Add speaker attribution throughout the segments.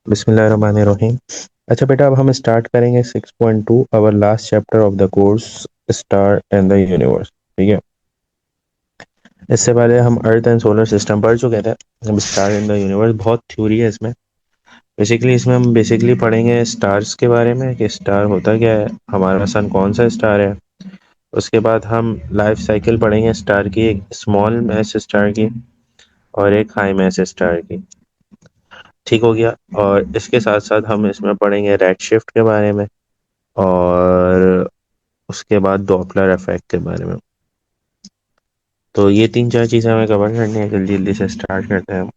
Speaker 1: बिस्मिल्लाहिर्रहमानिर्रहीम। अच्छा बेटा, अब हम स्टार्ट करेंगे 6.2, our last chapter of the course, star and the universe. ठीक है। इससे पहले हम अर्थ एंड सोलर सिस्टम पढ़ चुके थे। अब स्टार एंड द यूनिवर्स, बहुत थ्योरी है इसमें। बेसिकली इसमें हम बेसिकली पढ़ेंगे स्टार्स के बारे में कि स्टार होता क्या है, हमारा सन कौन सा स्टार है। उसके बाद हम लाइफ साइकिल पढ़ेंगे स्टार की, एक स्मॉल मैस स्टार की और एक हाई मैस स्टार की। ठीक हो गया। और इसके साथ साथ हम इसमें पढ़ेंगे रेड शिफ्ट के बारे में, और उसके बाद डॉपलर इफेक्ट के बारे में। तो ये तीन चार चीज़ें हमें कवर करनी है। जल्दी जल्दी से स्टार्ट करते हैं हम।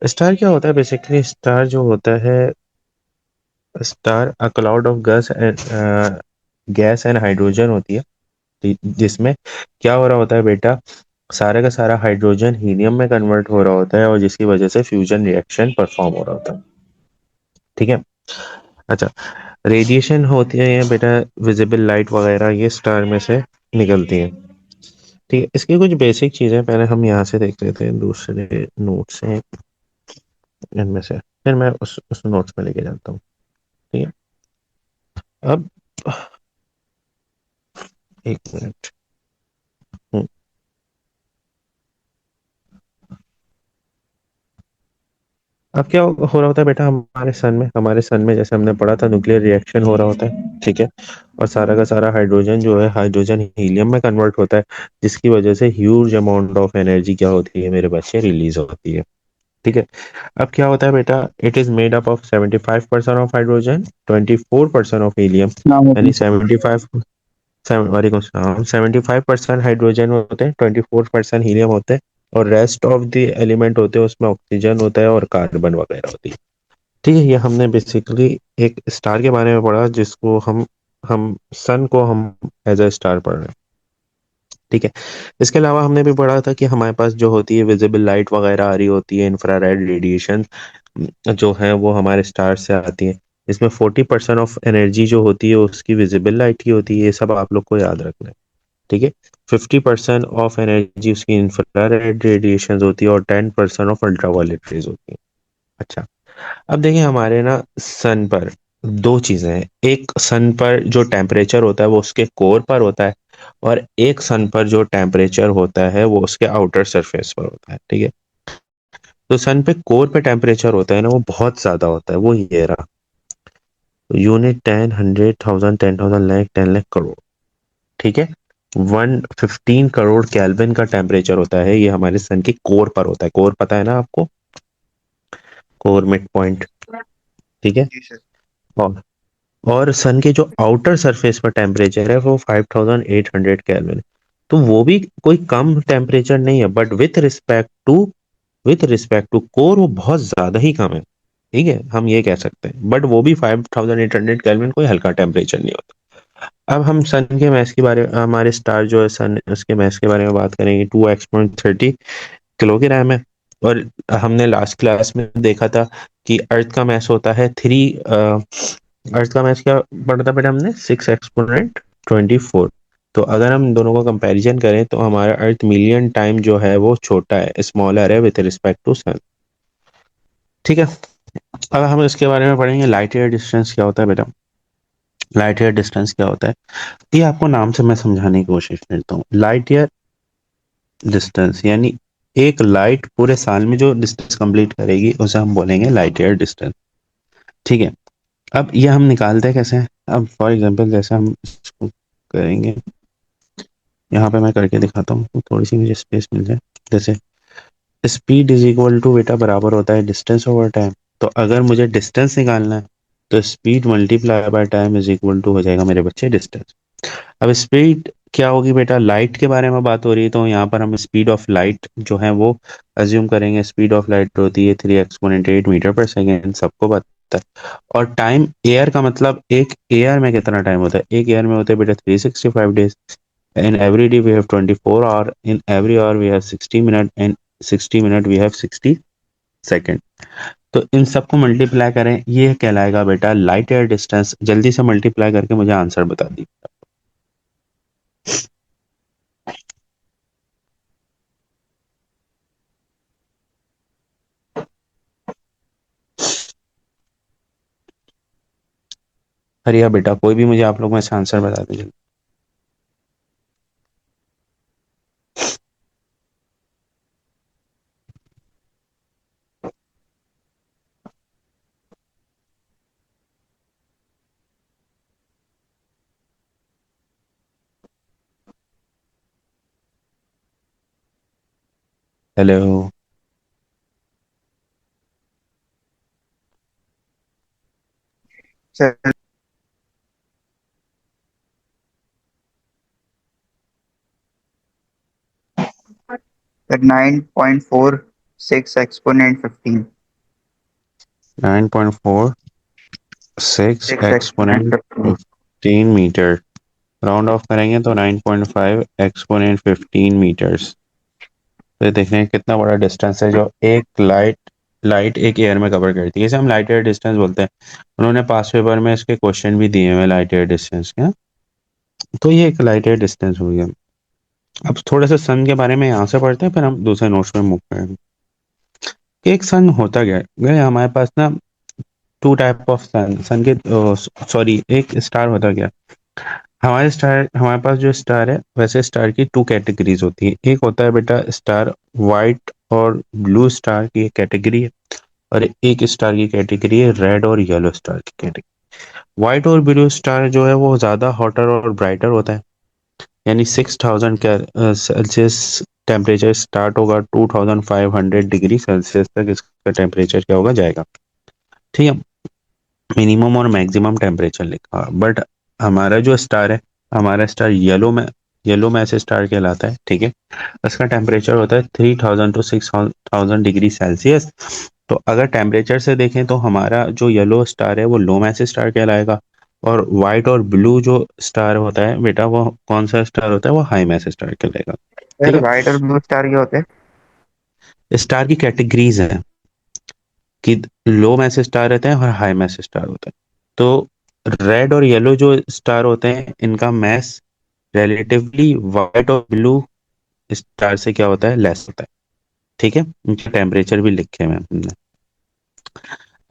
Speaker 1: स्टार क्या होता है? बेसिकली स्टार जो होता है, star a cloud of gas and hydrogen होती है। जिसमें क्या हो रहा होता है बेटा, सारे का सारा हाइड्रोजन हीलियम में कन्वर्ट हो रहा होता है, और जिसकी वजह से फ्यूजन रिएक्शन परफॉर्म हो रहा होता है। ठीक है। अच्छा, रेडिएशन होती है ये बेटा, विजिबल लाइट वगैरह ये स्टार में से निकलती है। ठीक है। इसकी कुछ बेसिक चीजें पहले हम यहाँ से देख लेते हैं, दूसरे नोट से, इनमें से फिर मैं उस नोट्स में लेके जाता हूँ। ठीक है। अब एक मिनट। हम्म, अब क्या हो रहा होता है बेटा, हमारे सन में जैसे हमने पढ़ा था, न्यूक्लियर रिएक्शन हो रहा होता है। ठीक है। और सारा का सारा हाइड्रोजन जो है, हाइड्रोजन हीलियम में कन्वर्ट होता है, जिसकी वजह से ह्यूज अमाउंट ऑफ एनर्जी क्या होती है मेरे बच्चे, रिलीज होती है। ठीक है। अब क्या होता है बेटा, it is made up of 75% of hydrogen, 24% of helium. यानी 75% हाइड्रोजन होते हैं, 24% हीलियम होते हैं, और रेस्ट ऑफ द एलिमेंट होते हैं, उसमें ऑक्सीजन होता है और कार्बन वगैरह होती है। ठीक है। ये हमने बेसिकली एक स्टार के बारे में पढ़ा, जिसको हम सन को हम एज अ स्टार पढ़ रहे हैं। ठीक है। इसके अलावा हमने भी पढ़ा था कि हमारे पास जो होती है विजिबल लाइट वगैरह आ रही होती है, इंफ्रारेड रेडिएशन जो है वो हमारे स्टार से आती है। इसमें 40% ऑफ एनर्जी जो होती है उसकी विजिबल लाइट की होती है, ये सब आप लोग को याद रखना है। ठीक है। 50% ऑफ एनर्जी उसकी इंफ्रारेड रेडिएशन होती है, और 10% ऑफ अल्ट्रावायलेट रेज होती है। अच्छा, अब देखिए हमारे ना सन पर दो चीजें हैं। एक सन पर जो टेम्परेचर होता है वो उसके कोर पर होता है, और एक सन पर जो टेम्परेचर होता है वो उसके आउटर सरफेस पर होता है। ठीक है। तो सन पे कोर पे टेम्परेचर होता है ना, वो बहुत ज्यादा होता है, वो ये रहा। यूनिट 10, 100, 1000, 10,000, लाख, 10 लाख, करोड़। ठीक है। 115 करोड़ केल्विन का टेम्परेचर होता है, ये हमारे सन के कोर पर होता है। कोर पता है ना आपको, कोर मिड पॉइंट। ठीक है। और और सन के जो आउटर सरफेस पर टेम्परेचर है वो 5800 केल्विन। तो वो भी कोई कम टेम्परेचर नहीं है, but with respect to core वो बहुत ज्यादा ही कम है। ठीक है, हम ये कह सकते हैं, बट वो भी 5800 केल्विन कोई हल्का टेम्परेचर नहीं होता। अब हम सन के मैस के बारे में, हमारे स्टार जो है सन, उसके मैस के बारे में बात करेंगे। 2x30 किलोग्राम है। और हमने लास्ट क्लास में देखा था कि अर्थ का मैस होता है अर्थ का मैस क्या पढ़ा था बेटा हमने, 6 एक्सपोनेंट 24। तो अगर हम दोनों को कंपैरिजन करें तो हमारा अर्थ मिलियन टाइम जो है वो छोटा है, स्मॉलर है विथ रिस्पेक्ट टू सन। ठीक है। अब हम इसके बारे में पढ़ेंगे लाइट ईयर डिस्टेंस क्या होता है बेटा। लाइट ईयर डिस्टेंस क्या होता है, ये आपको नाम से मैं समझाने की कोशिश करता हूँ। लाइट ईयर डिस्टेंस यानी एक लाइट पूरे साल में जो डिस्टेंस कंप्लीट करेगी उसे हम बोलेंगे लाइट ईयर डिस्टेंस। ठीक है। अब ये हम निकालते कैसे हैं? अब फॉर एग्जांपल जैसे हम इसको करेंगे, यहाँ पे मैं करके दिखाता हूँ तो थोड़ी सी मुझे स्पेस मिल जाए। जैसे स्पीड इज इक्वल टू बेटा बराबर होता है डिस्टेंस ओवर टाइम। तो अगर मुझे डिस्टेंस निकालना है तो speed multiply by time is equal to हो जाएगा मेरे बच्चे डिस्टेंस। अब स्पीड क्या होगी बेटा, लाइट के बारे में बात हो रही है तो यहाँ पर हम स्पीड ऑफ लाइट जो है वो अज्यूम करेंगे। स्पीड ऑफ लाइट होती है 3 एक्सपोनेंट 8 मीटर पर सेकेंड, सबको पता है। और टाइम एयर का मतलब, एक एयर में कितना टाइम होता है, एक एयर में होता है बेटा 365 days. In every day we have 24 hour, in every hour we have 60 minute, and 60 minute we have 60 second. तो इन सबको मल्टीप्लाई करें, ये कहलाएगा बेटा लाइट ईयर डिस्टेंस। जल्दी से मल्टीप्लाई करके मुझे आंसर बता दी। अरे यार बेटा, कोई भी मुझे आप लोग में से आंसर बता दीजिए। Hello.
Speaker 2: Sir, 9.46 exponent 15।
Speaker 1: 9.46
Speaker 2: six exponent
Speaker 1: exponent
Speaker 2: 15।
Speaker 1: 15 metre. Round off करेंगे तो 9.5 एक्सपोनेंट 15 मीटर्स। तो ये देखें कितना बड़ा डिस्टेंस है जो एक लाइट लाइट एक एयर में कवर करती है, इसे हम लाइट एयर डिस्टेंस बोलते हैं। उन्होंने पास पेपर में इसके क्वेश्चन भी दिए हुए लाइट एयर डिस्टेंस के। तो ये एक लाइट एयर डिस्टेंस हो गया। अब थोड़ा सा सन के बारे में यहाँ से पढ़ते हैं, फिर हम दूसरे नोट्स में मूव करेंगे कि एक सन होता क्या है। गए हमारे पास ना टू टाइप ऑफ सन सन के, सॉरी, एक स्टार होता क्या। हमारे पास जो स्टार है, वैसे स्टार की टू कैटेगरीज होती है। एक होता है बेटा स्टार वाइट और ब्लू स्टार की एक कैटेगरी है, और एक स्टार की कैटेगरी है रेड और येलो स्टार की कैटेगरी। व्हाइट और ब्लू स्टार जो है वो ज्यादा हॉटर और ब्राइटर होता है, यानी 6000 सेल्सियस टेम्परेचर स्टार्ट होगा, 2500 डिग्री सेल्सियस तक इसका टेम्परेचर क्या होगा, जाएगा। ठीक है, मिनिमम और मैक्सिमम टेम्परेचर लिखा। बट हमारा जो स्टार है, हमारा स्टार येलो में से स्टार कहलाता है। ठीक है, इसका टेम्परेचर होता है 3000 to 6000 डिग्री सेल्सियस। तो अगर टेम्परेचर से देखें तो हमारा जो येलो स्टार है वो लो मैसेज स्टार कहलाएगा, और व्हाइट और ब्लू जो स्टार होता है बेटा, वो कौन सा स्टार होता है, वो हाई मैसेज स्टार कहलाएगा। ठीक
Speaker 2: सर, व्हाइट और ब्लू स्टार क्या होते हैं?
Speaker 1: है, स्टार की कैटेगरीज हैं कि लो मैसेज स्टार रहते हैं और हाई मैसेज स्टार होते हैं। तो रेड और येलो जो स्टार होते हैं, इनका मैस रिलेटिवली व्हाइट और ब्लू स्टार से क्या होता है, लेस होता है। ठीक है, इनके टेम्परेचर भी लिखे हुए हैं हमने।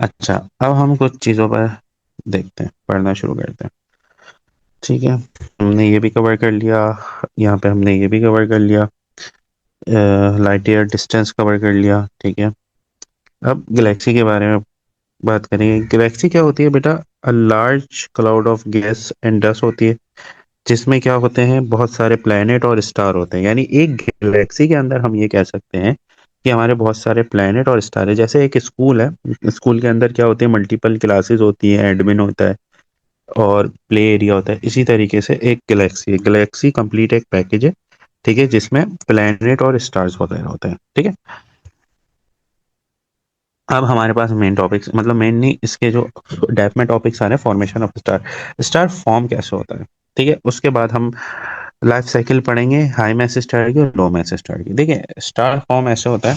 Speaker 1: अच्छा, अब हम कुछ चीज़ों पर देखते हैं, पढ़ना शुरू करते हैं। ठीक है, हमने ये भी कवर कर लिया, यहाँ पे हमने ये भी कवर कर लिया, लाइट ईयर डिस्टेंस कवर कर लिया। ठीक है, अब गैलेक्सी के बारे में बात करेंगे। गैलेक्सी क्या होती है बेटा, a large cloud of gas and dust होती है, जिसमें क्या होते हैं, बहुत सारे प्लैनेट और स्टार होते हैं। यानी एक गैलेक्सी के अंदर हम ये कह सकते हैं कि हमारे बहुत सारे प्लैनेट और स्टार है। जैसे एक स्कूल है, स्कूल के अंदर क्या होते हैं, मल्टीपल क्लासेस होती है, एडमिन होता है और प्ले एरिया होता है। इसी तरीके से एक गैलेक्सी कंप्लीट एक पैकेज है। ठीक है, जिसमें प्लैनेट और स्टार्स वगैरह होते हैं। ठीक है, अब हमारे पास मेन टॉपिक्स, मतलब मेन नहीं, इसके जो डेप्थ में टॉपिक्स आ रहे हैं, formation of star, star form कैसे होता है। ठीक है, उसके बाद हम लाइफ साइकिल पढ़ेंगे हाई मैसेज स्टार की और लो मैसेज स्टार की। देखिए, स्टार फॉर्म ऐसे होता है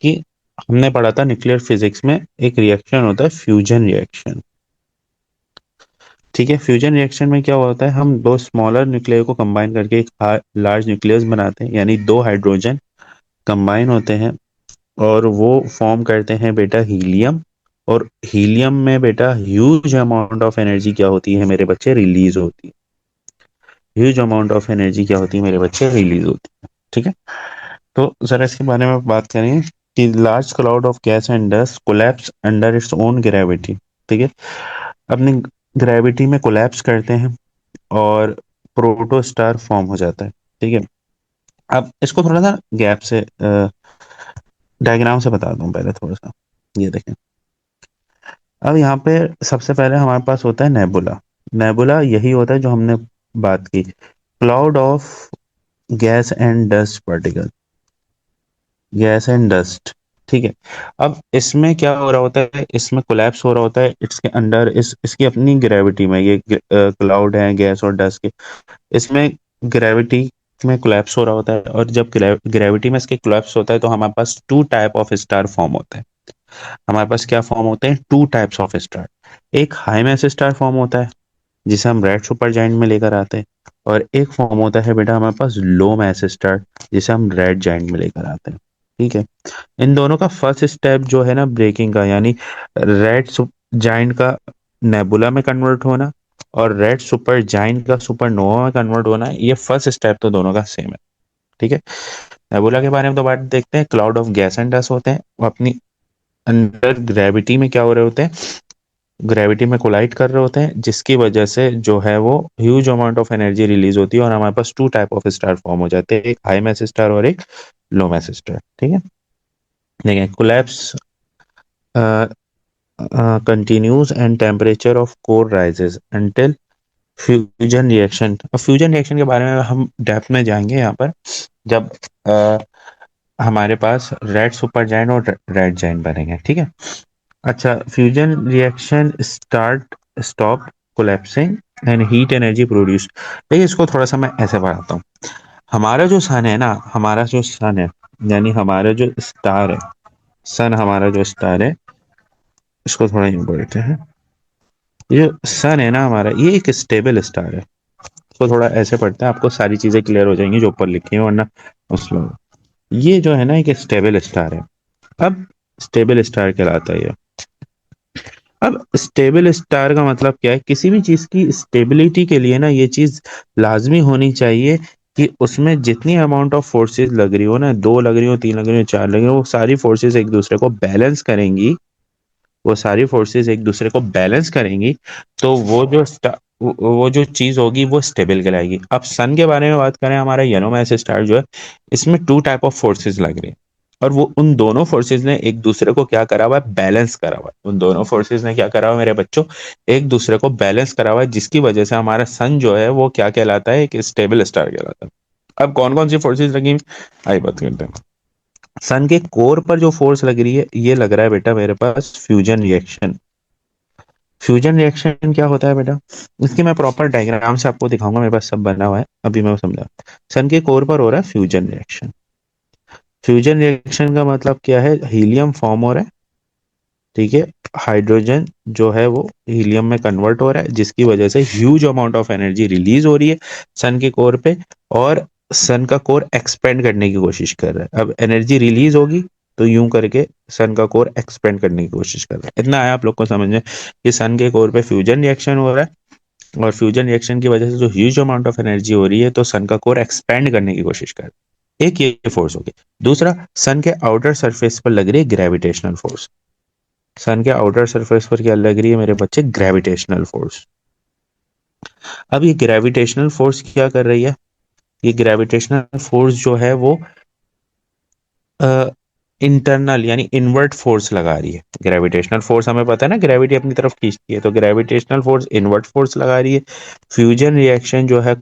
Speaker 1: कि हमने पढ़ा था न्यूक्लियर फिजिक्स में, एक रिएक्शन होता है फ्यूजन रिएक्शन। ठीक है, फ्यूजन रिएक्शन में क्या होता है, हम दो स्मॉलर न्यूक्लियर को कंबाइन करके एक लार्ज न्यूक्लियस बनाते हैं, यानी दो हाइड्रोजन कंबाइन होते हैं और वो फॉर्म करते हैं बेटा हीलियम। और हीलियम में बेटा ह्यूज अमाउंट ऑफ एनर्जी क्या होती है मेरे बच्चे, रिलीज होती है। ह्यूज अमाउंट ऑफ एनर्जी क्या होती है मेरे बच्चे, रिलीज होती है। ठीक है, तो जरा इसके बारे में बात करें कि large cloud of gas and dust collapse under its own gravity. ठीक है, अपनी ग्रेविटी में कोलैप्स करते हैं और प्रोटोस्टार फॉर्म हो जाता है। ठीक है, अब इसको थोड़ा सा गैप से डायग्राम से बता दूं पहले थोड़ा सा। ये देखें, अब यहाँ पे सबसे पहले हमारे पास होता है नेबुला। नेबुला यही होता है जो हमने बात की, cloud of gas and dust particle, gas and dust. ठीक है, अब इसमें क्या हो रहा होता है, इसमें कोलैप्स हो रहा होता है, इसके अंडर इसकी अपनी ग्रेविटी में, ये क्लाउड है गैस और डस्ट के, इसमें ग्रेविटी में कोलैप्स हो रहा होता है। और जब ग्रेविटी में इसके कोलैप्स होता है तो हमारे पास two type of star form होता है। हमारे पास क्या फॉर्म होते हैं, टू टाइप्स ऑफ स्टार। एक हाई मैस स्टार फॉर्म होता है जिसे हम रेड सुपर जाइंट में लेकर आते हैं, और एक फॉर्म होता है बेटा हमारे पास लो मैस स्टार, जिसे हम रेड जाइंट में लेकर आते हैं। ठीक है, इन दोनों का फर्स्ट स्टेप जो है ना ब्रेकिंग का, यानी रेड जाइंट का नेबुला में कन्वर्ट होना और रेड सुपर जाइंट का सुपरनोवा में कन्वर्ट होना, ये फर्स्ट स्टेप तो दोनों का सेम है। ठीक है। नेबुला के बारे में तो बात देखते हैं। Cloud of gas and dust होते हैं, वो अपनी अंडर ग्रेविटी में क्या हो रहे होते हैं, ग्रेविटी में कोलाइड कर रहे होते हैं, जिसकी वजह से जो है वो huge amount of energy release होती है और हमारे पास two type of star form हो जाते हैं, एक हाई मैस स्टार और एक लो मैस स्टार। ठीक है। देखिए, collapse continues and temperature of core rises until fusion reaction. अब फ्यूजन रिएक्शन के बारे में हम डेप्थ में जाएंगे यहाँ पर, जब हमारे पास रेड सुपर जायंट और रेड जायंट बनेंगे। ठीक है। अच्छा, fusion reaction start stop collapsing and heat energy produce. देखिए, इसको थोड़ा सा मैं ऐसे बढ़ाता हूँ। हमारा जो सन है ना, हमारा जो सन है, यानी हमारा जो स्टार है, सन हमारा जो स्टार है, इसको थोड़ा यूं बढ़ते हैं। ये सन है ना हमारा, ये एक स्टेबल स्टार है। इसको थोड़ा ऐसे पढ़ते हैं, आपको सारी चीजें क्लियर हो जाएंगी जो ऊपर लिखी है, वरना उसमें ये जो है ना एक स्टेबल स्टार है। अब स्टेबल स्टार कहलाता है ये। अब स्टेबल स्टार का मतलब क्या है, किसी भी चीज की स्टेबिलिटी के लिए ना ये चीज लाजमी होनी चाहिए कि उसमें जितनी अमाउंट ऑफ फोर्सेस लग रही हो ना, दो लग रही हो, तीन लग रही हो, चार लग रही हो, वो सारी फोर्सेस एक दूसरे को बैलेंस करेंगी। वो सारी फोर्सेस एक दूसरे को बैलेंस करेंगी, तो वो जो चीज होगी वो स्टेबल कहलाएगी। अब सन के बारे में बात करें, हमारा येलो मैस स्टार जो है, इसमें टू टाइप ऑफ फोर्सेस लग रही हैं, और वो उन दोनों फोर्सेस ने एक दूसरे को क्या करा हुआ है, बैलेंस करा हुआ है। उन दोनों फोर्सेस ने क्या करा हुआ है मेरे बच्चों, एक दूसरे को बैलेंस करा हुआ है, जिसकी वजह से हमारा सन जो है वो क्या कहलाता है, एक स्टेबल स्टार कहलाता है। अब कौन कौन सी फोर्सेस लगी, आई बात करते हैं। सन के कोर पर जो फोर्स लग रही है, ये लग रहा है बेटा मेरे पास फ्यूजन रिएक्शन। फ्यूजन रिएक्शन क्या होता है बेटा, इसकी मैं प्रॉपर डायग्राम से आपको दिखाऊंगा, मेरे पास सब बना हुआ है, अभी मैं वो समझा। सन के कोर पर हो रहा है फ्यूजन रिएक्शन। फ्यूजन रिएक्शन का मतलब क्या है, हीलियम फॉर्म हो रहा है। ठीक है। हाइड्रोजन जो है वो हीलियम में कन्वर्ट हो रहा है, जिसकी वजह से huge amount of energy release हो रही है सन के कोर पे, और सन का कोर एक्सपेंड करने की कोशिश कर रहा है। अब एनर्जी रिलीज होगी तो यूं करके सन का कोर एक्सपेंड करने की कोशिश कर रहा है। इतना आया आप लोग को समझ में कि सन के कोर पे फ्यूजन रिएक्शन हो रहा है, और फ्यूजन रिएक्शन की वजह से जो ह्यूज अमाउंट ऑफ एनर्जी हो रही है, तो सन का कोर एक्सपेंड करने की कोशिश कर रहा है। एक ये फोर्स हो गई। दूसरा, सन के आउटर सरफेस पर लग रही है ग्रेविटेशनल फोर्स। सन के आउटर सरफेस पर क्या लग रही है मेरे बच्चे, ग्रेविटेशनल फोर्स। अब ये ग्रेविटेशनल फोर्स क्या कर रही है, ये ग्रेविटेशनल फोर्स जो है वो इंटरनल यानी इनवर्ट फोर्स लगा रही है। ग्रेविटेशनल फोर्स हमें पता है ना, ग्रेविटी अपनी तरफ खींचती है, तो ग्रेविटेशनल फोर्स इनवर्ट फोर्स लगा रही है। फ्यूजन रिएक्शन जो है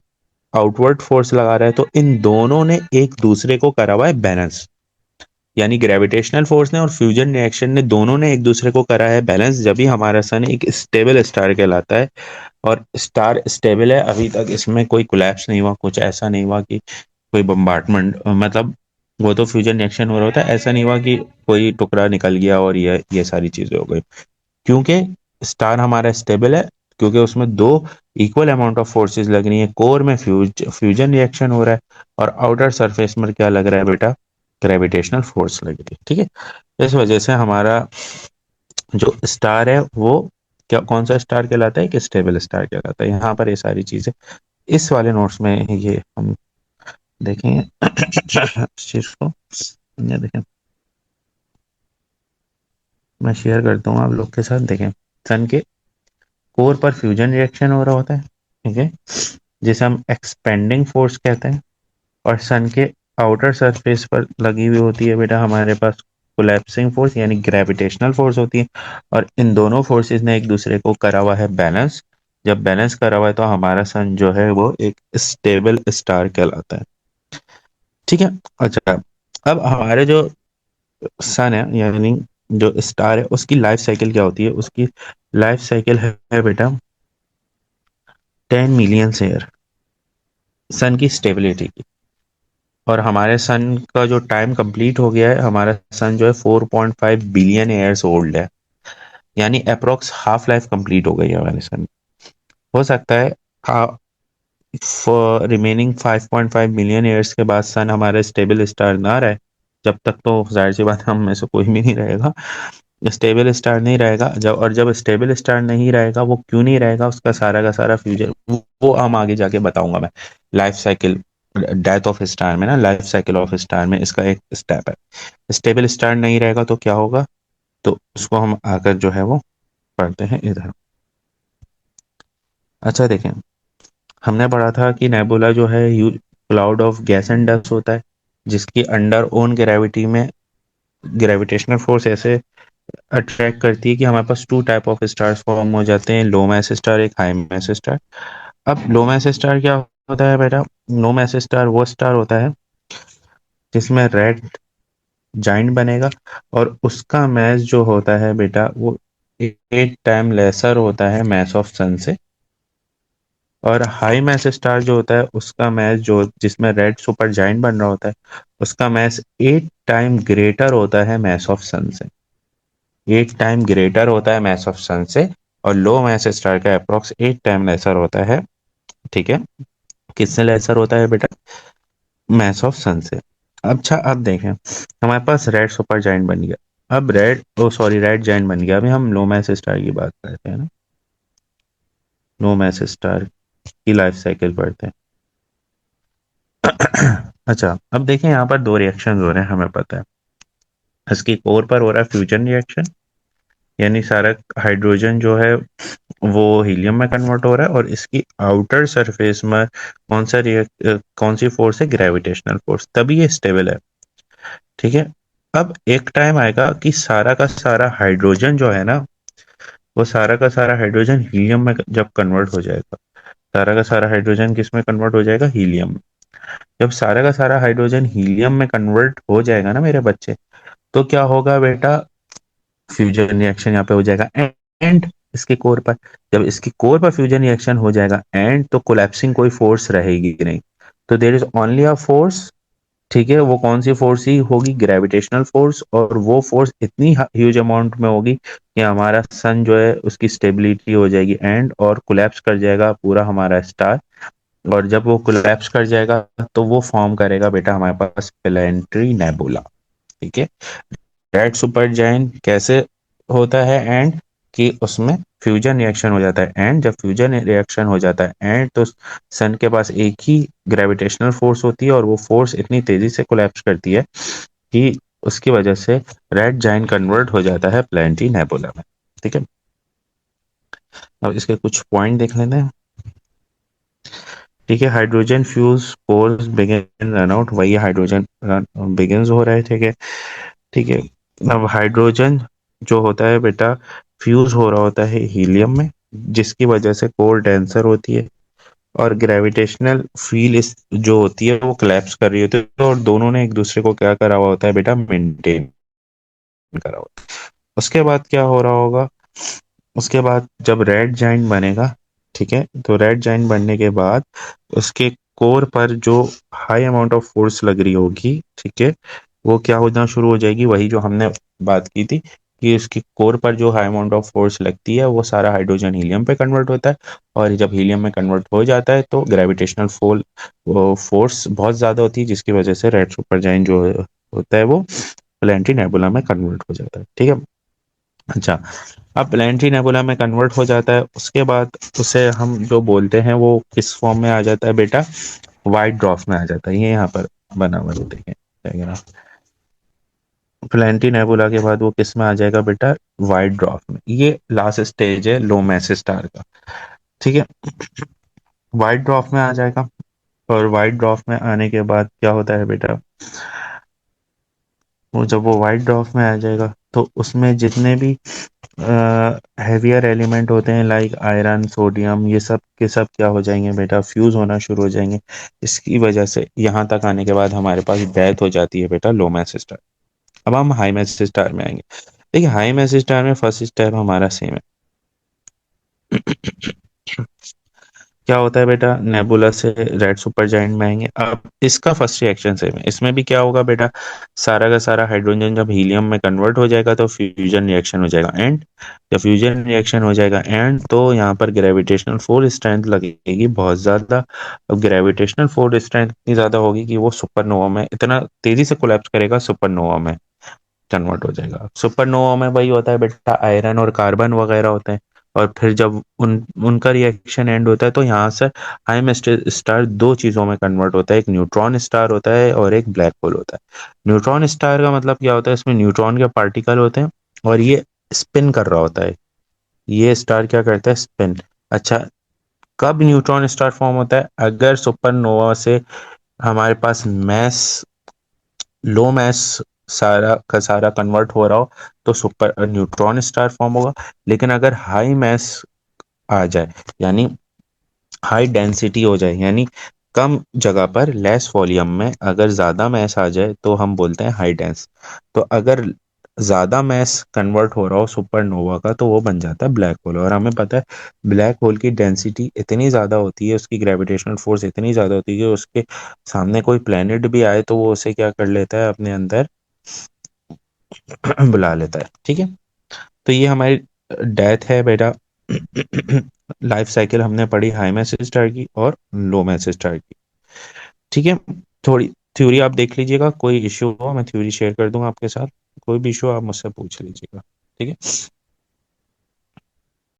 Speaker 1: आउटवर्ड फोर्स लगा रहा है, तो इन दोनों ने एक दूसरे को करा हुआ है बैलेंस। यानी ग्रेविटेशनल फोर्स ने और फ्यूजन रिएक्शन ने, दोनों ने एक दूसरे को करा है बैलेंस, जब भी हमारा सन एक स्टेबल स्टार कहलाता है। और स्टार स्टेबल है, अभी तक इसमें कोई कोलैप्स नहीं हुआ, कुछ ऐसा नहीं हुआ कि कोई बम्बार्टमेंट, मतलब वो तो फ्यूजन रिएक्शन हो रहा होता है, ऐसा नहीं हुआ कि कोई टुकड़ा निकल गया और ये सारी चीजें हो गई, क्योंकि स्टार हमारा स्टेबल है, क्योंकि उसमें दो इक्वल अमाउंट ऑफ फोर्सेस लग रही है। कोर में फ्यूजन रिएक्शन हो रहा है, और आउटर सरफेस में क्या लग रहा है बेटा, ग्रेविटेशनल फोर्स लग रही है। ठीक है। इस वजह से हमारा जो स्टार है वो क्या, कौन सा स्टार कहलाता है, कि स्टेबल स्टार कहलाता है। यहाँ पर ये सारी चीजें इस वाले नोट्स में ये हम देखेंगे इस चीज को। ये देखें, मैं शेयर करता हूँ आप लोग के साथ। देखें, सन के कोर पर फ्यूजन रिएक्शन हो रहा होता है, ठीक है, जिसे हम एक्सपेंडिंग फोर्स कहते हैं। और सन के आउटर सरफेस पर लगी हुई होती है बेटा हमारे पास कोलैप्सिंग फोर्स, यानी ग्रेविटेशनल फोर्स होती है। और इन दोनों फोर्सेस ने एक दूसरे को करा हुआ है बैलेंस। जब बैलेंस करा हुआ है, तो हमारा सन जो है वो एक स्टेबल स्टार कहलाता है। ठीक है। अच्छा, अब हमारे जो सन है, यानी जो स्टार है, उसकी लाइफ साइकिल क्या होती है, उसकी लाइफ साइकिल है बेटा 10 मिलियन ईयर, सन की स्टेबिलिटी की। और हमारे सन का जो टाइम कंप्लीट हो गया है, हमारा सन जो है 4.5 बिलियन ईयर्स ओल्ड है, यानी अप्रोक्स हाफ लाइफ कंप्लीट हो गई है हमारे सन। हो सकता है रिमेनिंग 5.5 मिलियन ईयर्स के बाद सन हमारा स्टेबल स्टार ना रहे, जब तक तो जाहिर सी बात है हम में से कोई भी नहीं रहेगा। स्टेबल स्टार नहीं रहेगा जब स्टेबल स्टार नहीं रहेगा, वो क्यों नहीं रहेगा, उसका सारा का सारा फ्यूचर वो हम आगे जाके बताऊंगा मैं। Life cycle, death of star में ना, लाइफ साइकिल ऑफ स्टार में इसका एक स्टेप है। स्टेबल स्टार नहीं रहेगा तो क्या होगा, तो उसको हम आकर जो है वो पढ़ते हैं इधर। अच्छा देखें, हमने पढ़ा था कि नेबुला जो है cloud of gas and dust होता है, जिसकी अंडर ओन ग्रेविटी में ग्रेविटेशनल फोर्स ऐसे अट्रैक्ट करती है कि हमारे पास two type of stars form हो जाते हैं, लो मैस स्टार, एक हाई मैस स्टार। अब लो मैस स्टार क्या होता है बेटा? लो मैस स्टार वो स्टार होता है जिसमें रेड जाइंट बनेगा, और उसका मैस जो होता है बेटा वो 8 टाइम लेसर होता है मैस ऑफ सन से। और हाई मैस स्टार जो होता है उसका मैस जो जिसमें रेड सुपर जाइंट बन रहा होता है, उसका मैस 8 टाइम ग्रेटर होता है मैस ऑफ सन से। 8 टाइम ग्रेटर होता है मैस ऑफ सन से, और लो मैस स्टार का अप्रोक्स 8 टाइम लेसर होता है। ठीक है, किससे लेसर होता है बेटा? मैस ऑफ सन से। अच्छा अब देखें, हमारे पास रेड सुपर जाइंट बन गया। अब रेड ओ सॉरी रेड जाइंट बन गया। अभी हम लो मैस स्टार की बात करते हैं ना, लो मैस स्टार की लाइफ साइकिल पढ़ते हैं। अच्छा अब देखें, यहाँ पर दो रिएक्शन हो रहे हैं, हमें पता है। इसकी कोर पर हो रहा है फ्यूजन रिएक्शन, यानी सारा हाइड्रोजन जो है वो हीलियम में कन्वर्ट हो रहा है, और इसकी आउटर सरफेस में कौन सी फोर्स है? ग्रेविटेशनल फोर्स, तभी ये स्टेबल है। ठीक है, अब एक टाइम आएगा कि सारा का सारा हाइड्रोजन जो है ना, वो सारा का सारा हाइड्रोजन हीलियम में जब कन्वर्ट हो जाएगा, सारा का सारा हाइड्रोजन किस में कन्वर्ट हो जाएगा? हीलियम में। जब सारा का सारा हाइड्रोजन हीलियम में कन्वर्ट हो जाएगा ना मेरे बच्चे, तो क्या होगा बेटा? फ्यूजन रिएक्शन यहाँ पे हो जाएगा एंड इसके कोर पर। जब इसकी कोर पर फ्यूजन रिएक्शन हो जाएगा एंड, तो कोलैप्सिंग कोई फोर्स रहेगी नहीं, तो there is only a force. ठीक है, वो कौन सी फोर्स ही होगी? Gravitational force. और वो फोर्स इतनी ह्यूज अमाउंट में होगी कि हमारा सन जो है उसकी स्टेबिलिटी हो जाएगी एंड, और कोलैप्स कर जाएगा पूरा हमारा स्टार। और जब वो कोलैप्स कर जाएगा तो वो फॉर्म करेगा बेटा हमारे पास प्लैनेटरी नेबुला। ठीक है, रेड सुपर जायंट कैसे होता है एंड, कि उसमें फ्यूजन रिएक्शन हो जाता है एंड, जब फ्यूजन रिएक्शन हो जाता है एंड, तो सन के पास एक ही ग्रेविटेशनल फोर्स होती है, और वो फोर्स इतनी तेजी से कोलैप्स करती है कि उसकी वजह से रेड जायंट कन्वर्ट हो जाता है प्लैनेटरी नेबुला में। ठीक है, अब इसके कुछ पॉइंट देख लेते हैं। ठीक है, hydrogen fuse pores begin run out, वही हाइड्रोजन बिगिन हो रहा है। ठीक है, ठीक है, अब हाइड्रोजन जो होता है बेटा फ्यूज हो रहा होता है हीलियम में, जिसकी वजह से कोर डेंसर होती है, और ग्रेविटेशनल फील्ड इस जो होती है वो कोलैप्स कर रही होती है, और दोनों ने एक दूसरे को क्या करा हुआ होता है बेटा? मेंटेन करा हुआ है। उसके बाद क्या हो रहा होगा? उसके बाद जब रेड जाइंट बनेगा, ठीक है, तो रेड जाइंट बनने के बाद उसके कोर पर जो हाई अमाउंट ऑफ फोर्स लग रही होगी, ठीक है, वो क्या होना शुरू हो जाएगी? वही जो हमने बात की थी कि उसकी कोर पर जो हाई अमाउंट ऑफ फोर्स लगती है वो सारा हाइड्रोजन हीलियम पे कन्वर्ट होता है, और जब हीलियम में कन्वर्ट हो जाता है तो ग्रेविटेशनल फोर्स बहुत ज्यादा होती है, जिसकी वजह से रेड सुपर जाइंट जो होता है वो प्लैनेटरी नेबुला में कन्वर्ट हो जाता है। ठीक है, अच्छा अब प्लैनेटरी नेबुला में कन्वर्ट हो जाता है, उसके बाद उसे हम जो बोलते हैं वो किस फॉर्म में आ जाता है बेटा? वाइट ड्वार्फ में आ जाता है। ये यहाँ पर बना हुआ है, देखें डायग्राम। प्लैनेटरी नेबुला के बाद वो किस में आ जाएगा बेटा? वाइट ड्वार्फ में। ये लास्ट स्टेज है लो मैस स्टार का। ठीक है, वाइट ड्वार्फ में आ जाएगा, और वाइट ड्वार्फ में आने के बाद क्या होता है बेटा? वो जब वो वाइट ड्वार्फ में आ जाएगा तो उसमें जितने भी हैवियर एलिमेंट होते हैं लाइक आयरन, सोडियम, ये सब के सब क्या हो जाएंगे बेटा? फ्यूज होना शुरू हो जाएंगे। इसकी वजह से यहाँ तक आने के बाद हमारे पास डेथ हो जाती है बेटा लो मैस स्टार। अब हम हाई मैस स्टार में आएंगे। देखिए, हाई मैस स्टार में फर्स्ट स्टेप हमारा सेम है। क्या होता है बेटा? नेबुला से रेड सुपर जायंट में आएंगे। अब इसका फर्स्ट रिएक्शन सेम है, इसमें भी क्या होगा बेटा? सारा का सारा हाइड्रोजन जब हीलियम में कन्वर्ट हो जाएगा तो फ्यूजन रिएक्शन हो जाएगा एंड, जब फ्यूजन रिएक्शन हो जाएगा एंड, तो यहाँ पर ग्रेविटेशनल फोर्स स्ट्रेंथ लगेगी बहुत ज्यादा। अब ग्रेविटेशनल फोर्स स्ट्रेंथ इतनी ज्यादा होगी कि वो सुपरनोवा में इतना तेजी से कोलैप्स करेगा सुपरनोवा में। कन्वर्ट हो जाएगा। सुपरनोवा में वही होता है बेटा, आयरन और कार्बन वगैरह होते हैं, और फिर जब उनका रिएक्शन एंड होता है तो यहाँ से हाई में स्टार दो चीजों में कन्वर्ट होता है, एक न्यूट्रॉन स्टार होता है और एक ब्लैक होल होता है। न्यूट्रॉन स्टार का मतलब क्या होता है, इसमें न्यूट्रॉन के पार्टिकल होते हैं और ये स्पिन कर रहा होता है। ये स्टार क्या करता है, स्पिन। अच्छा, कब न्यूट्रॉन स्टार फॉर्म होता है, अगर सुपरनोवा से हमारे पास मैस, लो मैस सारा का सारा कन्वर्ट हो रहा हो तो सुपर न्यूट्रॉन स्टार फॉर्म होगा। लेकिन अगर हाई मैस आ जाए, यानी हाई डेंसिटी हो जाए, यानी कम जगह पर लेस वॉल्यूम में अगर ज्यादा मैस आ जाए तो हम बोलते हैं हाई डेंस। तो अगर ज्यादा मैस कन्वर्ट हो रहा हो सुपरनोवा का तो वो बन जाता है ब्लैक होल। और हमें पता है ब्लैक होल की डेंसिटी इतनी ज्यादा होती है, उसकी ग्रेविटेशनल फोर्स इतनी ज्यादा होती है कि उसके सामने कोई प्लेनेट भी आए तो वो उसे क्या कर लेता है, अपने अंदर बुला लेता है। ठीक है, तो ये हमारी डेथ है बेटा। लाइफ साइकिल हमने पढ़ी हाई मैस स्टार की और लो मैस स्टार की। ठीक है, थोड़ी थ्योरी आप देख लीजिएगा, कोई इश्यू हो मैं थ्योरी शेयर कर दूंगा आपके साथ, कोई भी इश्यू आप मुझसे पूछ लीजिएगा। ठीक है।